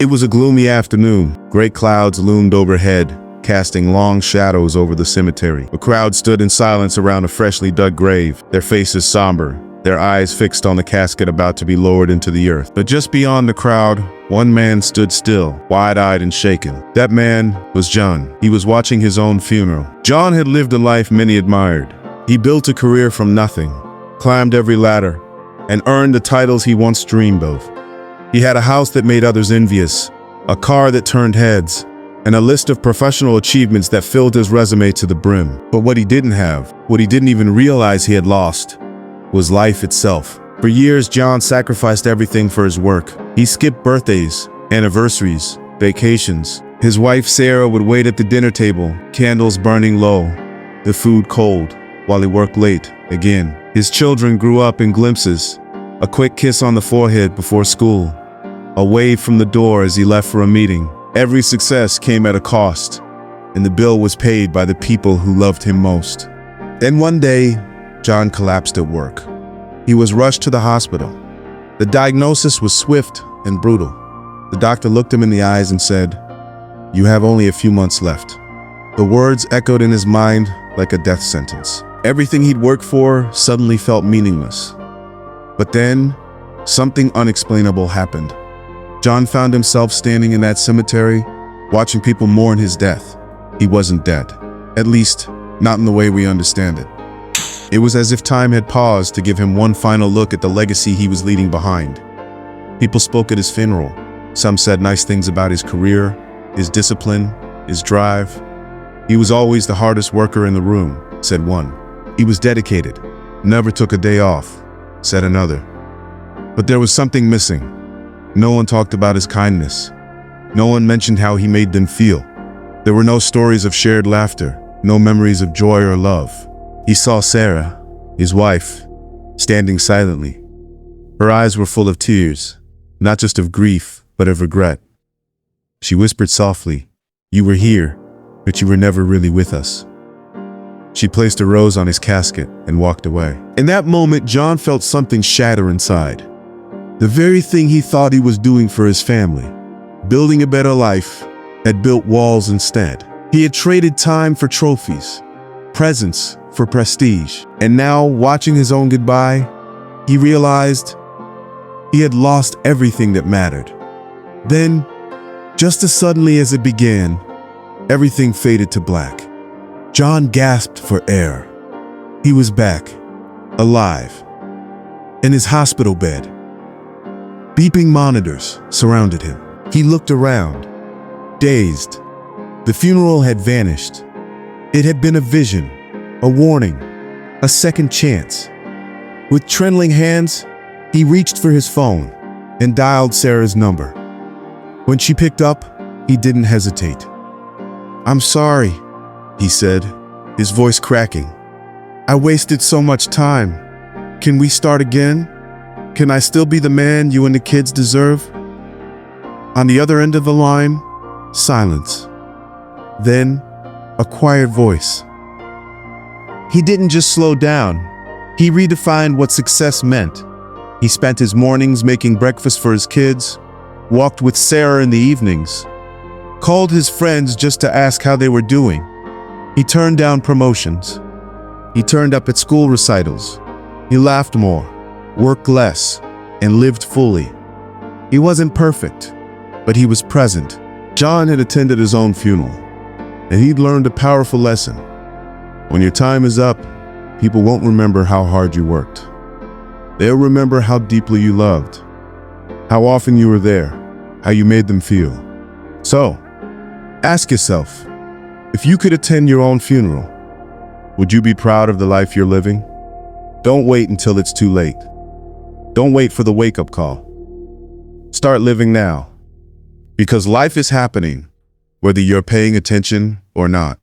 It was a gloomy afternoon. Great clouds loomed overhead, casting long shadows over the cemetery. A crowd stood in silence around a freshly dug grave, their faces somber, their eyes fixed on the casket about to be lowered into the earth. But just beyond the crowd, one man stood still, wide-eyed and shaken. That man was John. He was watching his own funeral. John had lived a life many admired. He built a career from nothing, climbed every ladder, and earned the titles he once dreamed of. He had a house that made others envious, a car that turned heads, and a list of professional achievements that filled his resume to the brim. But what he didn't have, what he didn't even realize he had lost, was life itself. For years, John sacrificed everything for his work. He skipped birthdays, anniversaries, vacations. His wife Sarah would wait at the dinner table, candles burning low, the food cold, while he worked late again. His children grew up in glimpses, a quick kiss on the forehead before school, a wave from the door as he left for a meeting. Every success came at a cost, and the bill was paid by the people who loved him most. Then one day, John collapsed at work. He was rushed to the hospital. The diagnosis was swift and brutal. The doctor looked him in the eyes and said, "You have only a few months left." The words echoed in his mind like a death sentence. Everything he'd worked for suddenly felt meaningless. But then, something unexplainable happened. John found himself standing in that cemetery, watching people mourn his death. He wasn't dead. At least, not in the way we understand it. It was as if time had paused to give him one final look at the legacy he was leaving behind. People spoke at his funeral. Some said nice things about his career, his discipline, his drive. "He was always the hardest worker in the room," said one. "He was dedicated, never took a day off," said another. But there was something missing. No one talked about his kindness. No one mentioned how he made them feel. There were no stories of shared laughter, no memories of joy or love. He saw Sarah, his wife, standing silently. Her eyes were full of tears, not just of grief, but of regret. She whispered softly, "You were here, but you were never really with us." She placed a rose on his casket and walked away. In that moment, John felt something shatter inside. The very thing he thought he was doing for his family, building a better life, had built walls instead. He had traded time for trophies, presence for prestige. And now, watching his own goodbye, he realized he had lost everything that mattered. Then, just as suddenly as it began, everything faded to black. John gasped for air. He was back, alive, in his hospital bed. Beeping monitors surrounded him. He looked around, dazed. The funeral had vanished. It had been a vision, a warning, a second chance. With trembling hands, he reached for his phone and dialed Sarah's number. When she picked up, he didn't hesitate. "I'm sorry," he said, his voice cracking. "I wasted so much time. Can we start again? Can I still be the man you and the kids deserve?" On the other end of the line, silence. Then, a quiet voice. He didn't just slow down. He redefined what success meant. He spent his mornings making breakfast for his kids, walked with Sarah in the evenings, called his friends just to ask how they were doing. He turned down promotions. He turned up at school recitals. He laughed more, worked less, and lived fully. He wasn't perfect, but he was present. John had attended his own funeral, and he'd learned a powerful lesson. When your time is up, people won't remember how hard you worked. They'll remember how deeply you loved, how often you were there, how you made them feel. So, ask yourself, if you could attend your own funeral, would you be proud of the life you're living? Don't wait until it's too late. Don't wait for the wake-up call. Start living now, because life is happening, whether you're paying attention or not.